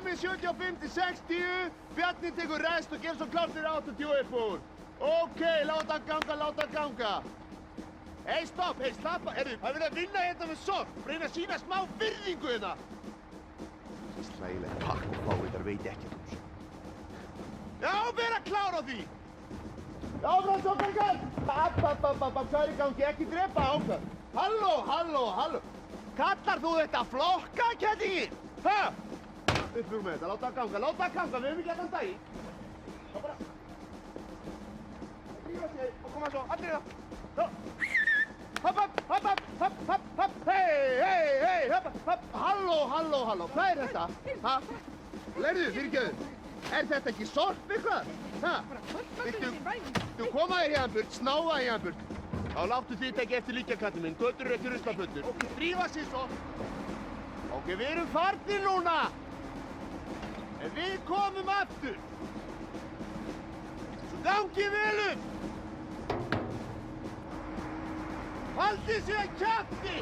Tommi 75 til 60, Bjarni tekur rest og gerir svo klárt fyrir 80 upp úr. Ok, láta hann ganga. Hey, stopp, hey, slappa, það er verið að vinna hérna með sorg, reyna að sína smá virðingu hérna. Þessi slægilegt pakk og fávitar veit ekkert þessu. Já, vera klár á því. Já, Frans Okkar, hvað er í gangi, ekki drepa Okkar. Halló. Kallar þú þetta flokka, kettingin? Hæ? Uppur með þetta, láta hann ganga, við höfum ekki allan dag í. Þá bara... Drífa sig og koma svo, allir það. Hopp, hey, hopp, halló, hvað er þetta? Ha? Lærðu, fyrirgefðu, er þetta ekki sorp eitthvað? Ha? Viltu koma þér hérna burt, snáða hérna burt? Þá láttu þitt ekki eftir líka, kallinn minn, götur eru ekki ruslafötur. Drífa sig svo. Ok, við erum farnir núna. En við komum aftur. Svo gangi vel upp. Haldið sig að kjafti!